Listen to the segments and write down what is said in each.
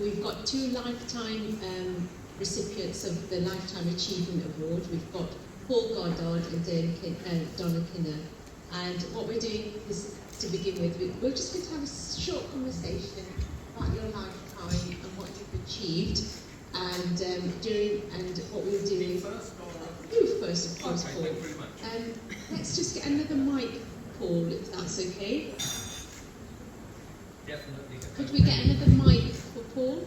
we've got 2 lifetime recipients of the Lifetime Achievement Award. We've got Paul Goddard and Donna Kinner. And what we're doing is, to begin with, we're just going to have a short conversation about your lifetime and what you've achieved. And what we'll do is... You first, of course, Paul. Thank you very much. Let's just get another mic, Paul, if that's okay. Definitely. Could we get another mic for Paul?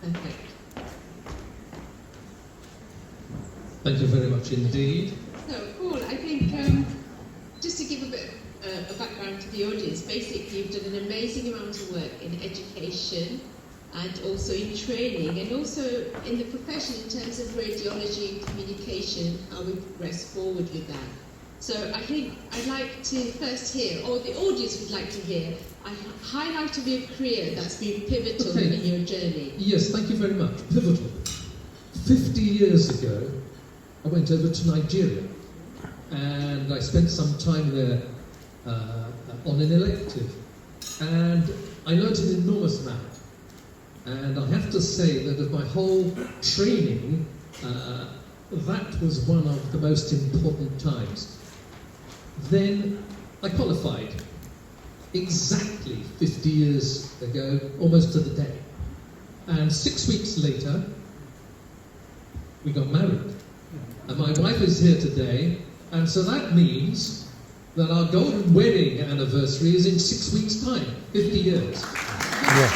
Perfect. Thank you very much indeed. So, Paul, I think just to give a bit of a background to the audience, basically you've done an amazing amount of work in education and also in training and also in the profession in terms of radiology and communication, how we progress forward with that. So I think I'd like to first hear, or the audience would like to hear, a highlight of your career that's been pivotal in your journey. Yes, thank you very much. Pivotal. 50 years ago, I went over to Nigeria and I spent some time there on an elective, and I learned an enormous amount. And I have to say that of my whole training, that was one of the most important times. Then I qualified exactly 50 years ago, almost to the day. And 6 weeks later, we got married. And my wife is here today, and so that means that our golden wedding anniversary is in 6 weeks' time, 50 years. Yeah.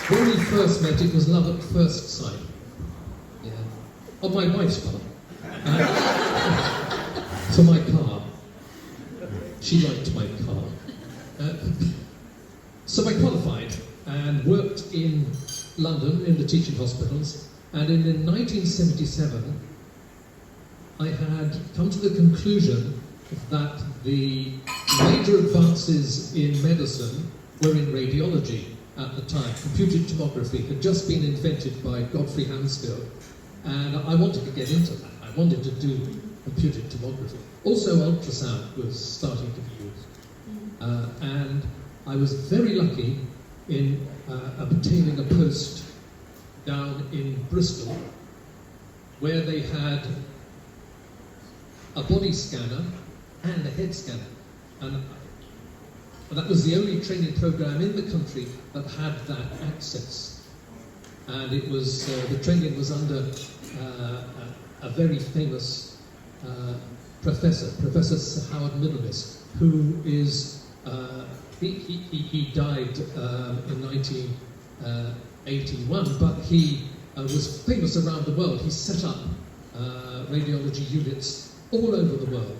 When we first met, it was love at first sight. Yeah. On my wife's part. For my car. She liked my car. So I qualified and worked in London in the teaching hospitals, and in 1977 I had come to the conclusion that the major advances in medicine were in radiology at the time. Computed tomography had just been invented by Godfrey Hansfield, and I wanted to get into that. I wanted to do computed tomography. Also, ultrasound was starting to be used. And I was very lucky in obtaining a post down in Bristol, where they had a body scanner and a head scanner. And that was the only training program in the country that had that access. And it was, the training was under a very famous professor, Professor Sir Howard Middlemis, who is, he died in 1981, but he was famous around the world. He set up radiology units all over the world,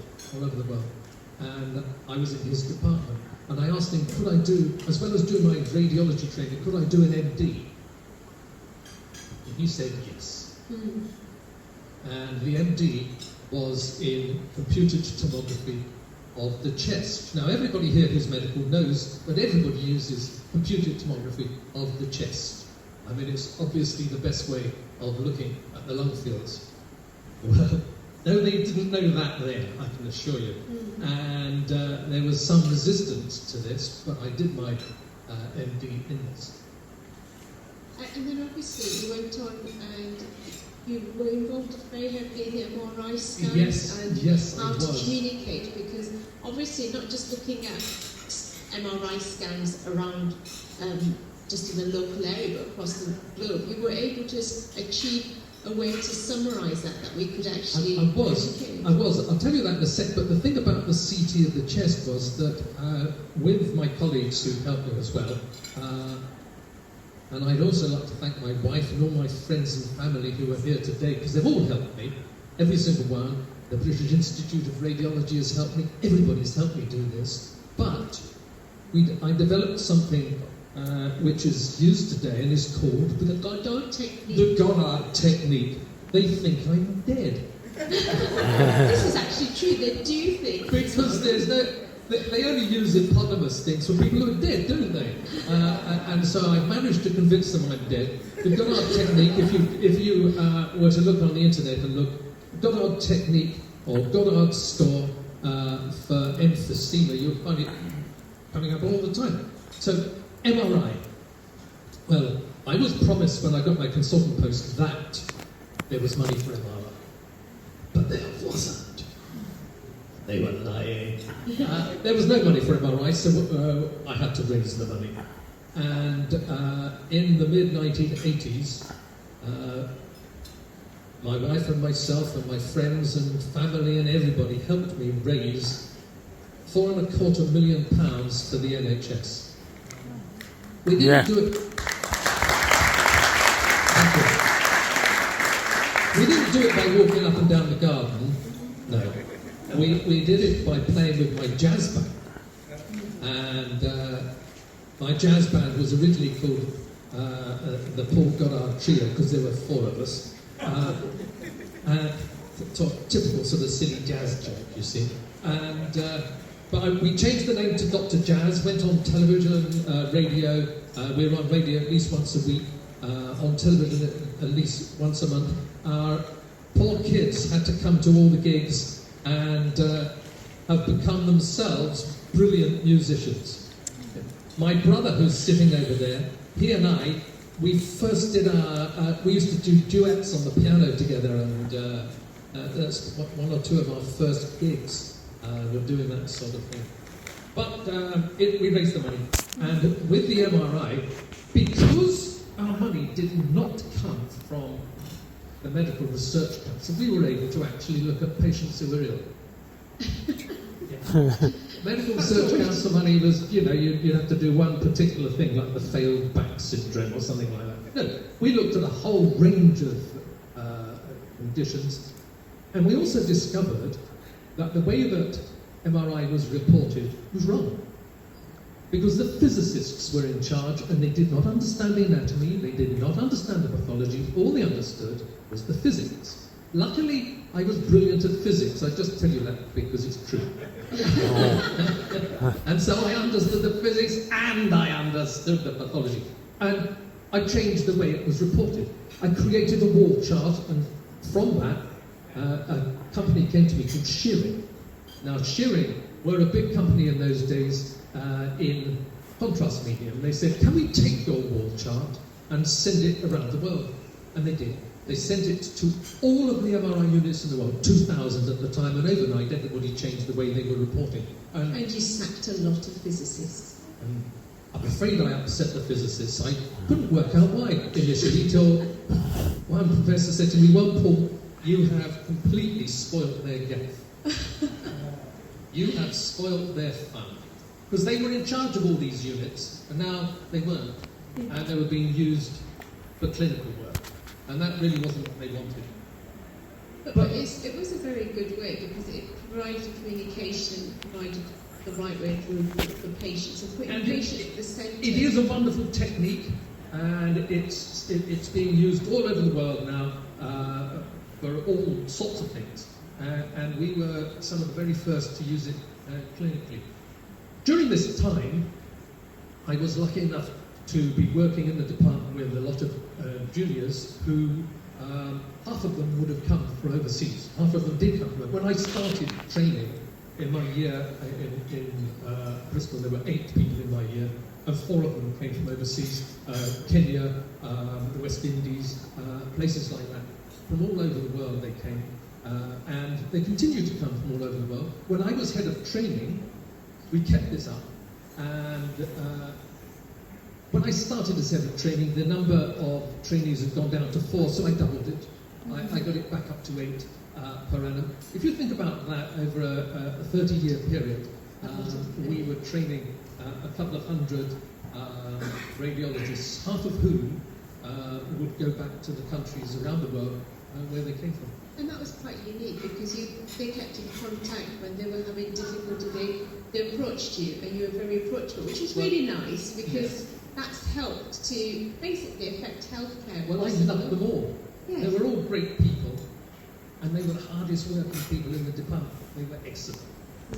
And I was in his department. And I asked him, could I do, as well as doing my radiology training, could I do an MD? And he said yes. And the MD was in computed tomography of the chest. Now, everybody here who's medical knows that everybody uses computed tomography of the chest. I mean, it's obviously the best way of looking at the lung fields. Well, no, they didn't know that then, I can assure you. And there was some resistance to this, but I did my MD in this. And then obviously you went on and you were involved very heavily in the MRI scans Yes, how to communicate, because obviously not just looking at MRI scans around just in a local area but across the globe, you were able to achieve a way to summarise that we could actually I was. I'll tell you that in a sec, but the thing about the CT of the chest was that with my colleagues who helped me as well, and I'd also like to thank my wife and all my friends and family who are here today, because they've all helped me, every single one. The British Institute of Radiology has helped me, everybody's helped me do this, but I developed something which is used today and is called the Goddard technique. The Goddard technique. They think I'm dead. This is actually true, they do think. Because there's no... They only use eponymous things for people who are dead, don't they? And so I've managed to convince them I'm dead. The Goddard technique, if you were to look on the internet and look, Goddard technique or Goddard score, for emphysema, you'll find it coming up all the time. So, MRI. Well, I was promised when I got my consultant post that there was money for MRI. But there wasn't. They were lying. There was no money for MRI, so I had to raise the money. And in the mid-1980s, my wife and myself and my friends and family and everybody helped me raise £4.25 million for the NHS. We didn't do it. Thank you. We didn't do it by walking up and down the garden. No. We did it by playing with my jazz band. And my jazz band was originally called the Paul Goddard Trio because there were four of us. Typical sort of silly jazz joke, you see. And but we changed the name to Dr. Jazz, went on television, radio. We were on radio at least once a week, on television at least once a month. Our poor kids had to come to all the gigs and have become themselves brilliant musicians. My brother, who's sitting over there, he and I, we first did we used to do duets on the piano together, and that's one or two of our first gigs. We're doing that sort of thing. But we raised the money. And with the MRI, because our money did not come from the Medical Research Council, we were able to actually look at patients who were ill. Yeah. Medical Research Council money was, you'd have to do one particular thing, like the failed back syndrome or something like that. No, we looked at a whole range of conditions, and we also discovered that the way that MRI was reported was wrong. Because the physicists were in charge and they did not understand the anatomy, they did not understand the pathology, all they understood was the physics. Luckily, I was brilliant at physics, I just tell you that because it's true. And so I understood the physics and I understood the pathology. And I changed the way it was reported. I created a wall chart, and from that, a company came to me called Shearing. Now, Shearing were a big company in those days in contrast medium. They said, can we take your wall chart and send it around the world? And they did. They sent it to all of the MRI units in the world, 2,000 at the time, and overnight everybody changed the way they were reporting. And you sacked a lot of physicists. I'm afraid I upset the physicists. I couldn't work out why initially, till one professor said to me, well, Paul, you have completely spoilt their gaff. You have spoilt their fun. Because they were in charge of all these units, and now they weren't. And they were being used for clinical work. And that really wasn't what they wanted. But it was a very good way, because it provided communication, provided the right way to report the patients, and putting the patient at the centre. It is a wonderful technique, and it's being used all over the world now for all sorts of things. And we were some of the very first to use it clinically. During this time, I was lucky enough to be working in the department with a lot of juniors who, half of them would have come from overseas. Half of them did come from. When I started training in my year in Bristol, there were 8 people in my year, and 4 of them came from overseas, Kenya, the West Indies, places like that. From all over the world they came, and they continue to come from all over the world. When I was head of training, we kept this up, and when I started as head of training, the number of trainees had gone down to 4, so I doubled it. I got it back up to 8 per annum. If you think about that over a 30-year period, we were training a couple of hundred radiologists, half of whom would go back to the countries around the world where they came from. And that was quite unique, because they kept in contact when they were having difficulty. They approached you, and you were very approachable, which was really nice, because that's helped to basically affect healthcare. Well, I loved them all. Yes. They were all great people, and they were the hardest working people in the department. They were excellent.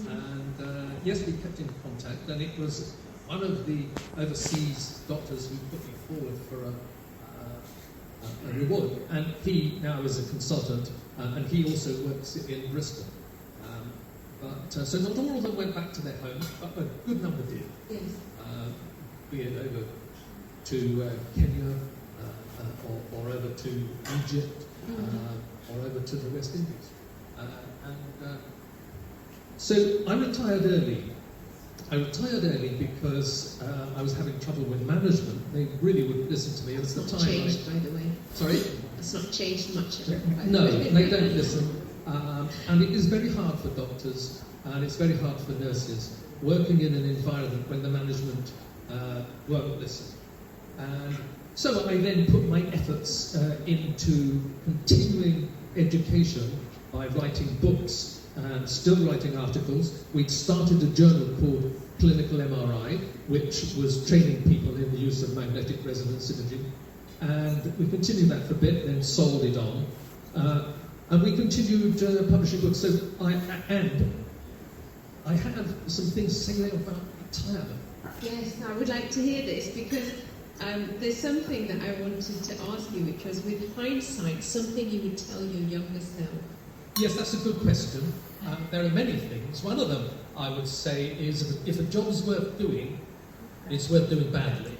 And yes, we kept in contact, and it was one of the overseas doctors who put me forward for a reward. And he now is a consultant, and he also works in Bristol. But, so not all of them went back to their homes, but a good number did. Yes. Be it over to Kenya, or over to Egypt, or over to the West Indies. So I retired early. I retired early because I was having trouble with management. They really wouldn't listen to me. It was the time. Changed, by the way. Sorry? It's not changed much. No, they don't listen. And it is very hard for doctors, and it's very hard for nurses working in an environment when the management won't listen. And so I then put my efforts into continuing education by writing books and still writing articles. We'd started a journal called Clinical MRI, which was training people in the use of magnetic resonance imaging. And we continued that for a bit, then sold it on. And we continued publishing books. So I have some things to say about retirement. Yes, I would like to hear this because there's something that I wanted to ask you, which was, with hindsight, something you would tell your younger self. Yes, that's a good question. There are many things. One of them, I would say, is if a job's worth doing, it's worth doing badly.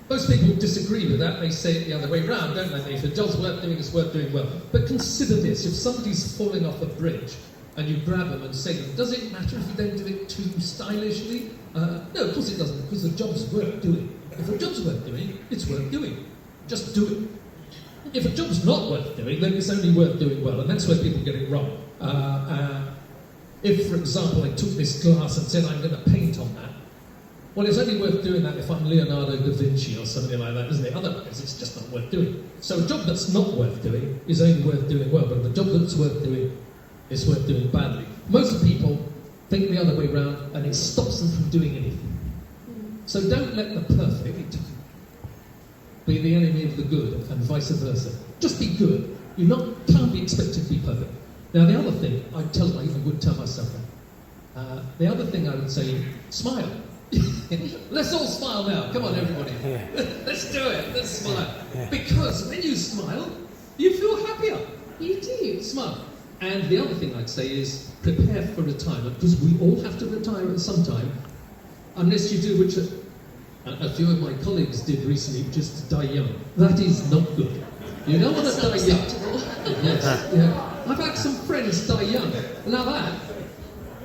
Most people disagree with that. They say it the other way round, don't they? If a job's worth doing, it's worth doing well. But consider this. If somebody's falling off a bridge and you grab them and say to them, does it matter if you don't do it too stylishly? No, of course it doesn't, because the job's worth doing. If a job's worth doing, it's worth doing. Just do it. If a job's not worth doing, then it's only worth doing well, and that's where people get it wrong. If, for example, I took this glass and said I'm going to paint on that, well, it's only worth doing that if I'm Leonardo da Vinci or something like that, isn't it? Otherwise, it's just not worth doing. So a job that's not worth doing is only worth doing well, but the job that's worth doing is worth doing badly. Most people think the other way round, and it stops them from doing anything. So don't let the perfect be the enemy of the good, and vice versa. Just be good. You can't be expected to be perfect. Now, the other thing I would tell myself that. The other thing I would say, smile. Let's all smile now. Come on, everybody. Yeah. Let's do it. Let's smile. Yeah. Because when you smile, you feel happier. You do. Smile. And the other thing I'd say is prepare for retirement, because we all have to retire at some time, unless you do, which a few of my colleagues did recently, just die young. That is not good. You don't want to die young. Yes. Yeah. I've had some friends die young. Now that,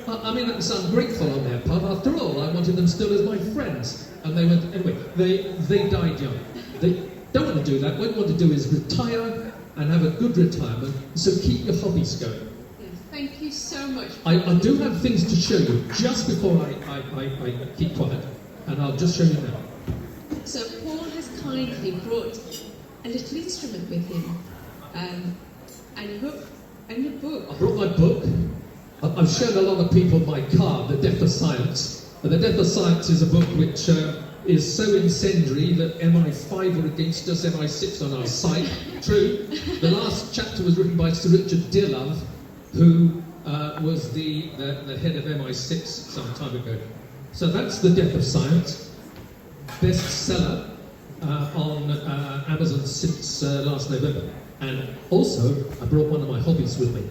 I mean, it's ungrateful on their part. After all, I wanted them still as my friends. And they went, anyway, they died young. They don't want to do that. What you want to do is retire and have a good retirement, so keep your hobbies going. Yes, thank you so much. I do have things to show you just before I keep quiet, and I'll just show you now. So Paul has kindly brought a little instrument with him, and a book. I brought my book. I've shown a lot of people my card, The Death of Science. The Death of Science is a book which is so incendiary that MI5 were against us, MI6 on our side. True. The last chapter was written by Sir Richard Dearlove, who was the head of MI6 some time ago. So that's The Death of Science, bestseller on Amazon since last November. And also, I brought one of my hobbies with me.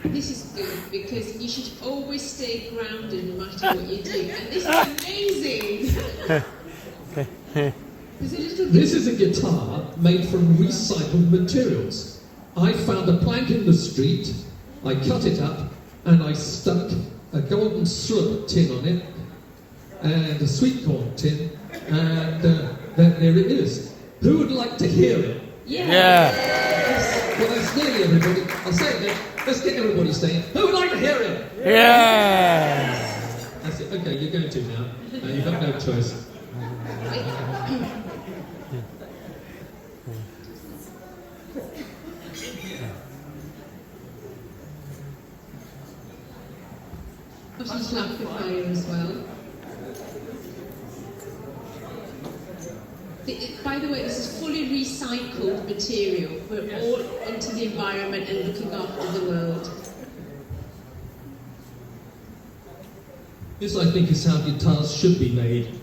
This is good, because you should always stay grounded no matter what you do. And this is amazing! This is a guitar made from recycled materials. I found a plank in the street, I cut it up, and I stuck a golden syrup tin on it, and a sweet corn tin, and then there it is. Who would like to hear it? Yeah. Well, that's nearly everybody. I'll say it again. Let's get everybody saying, who would like to hear it? Yeah. That's it. Okay, you're going to now. You've got no choice. There's an amplifier as well. By the way, this is fully recycled material. We're all into the environment and looking after the world. This, I think, is how guitars should be made.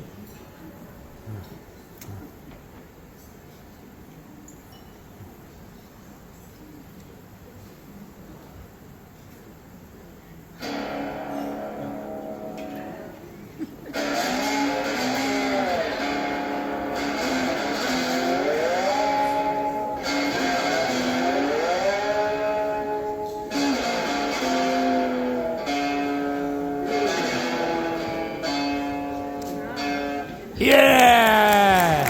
Yeah!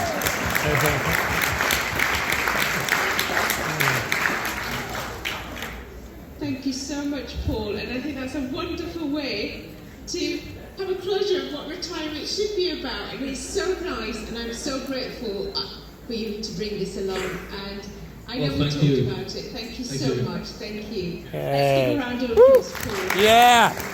Thank you so much, Paul, and I think that's a wonderful way to have a closure of what retirement should be about, and it's so nice, and I'm so grateful for you to bring this along, and I know we talked about it. Thank you so much. Thank you. Let's give a round of applause, Paul. Yeah!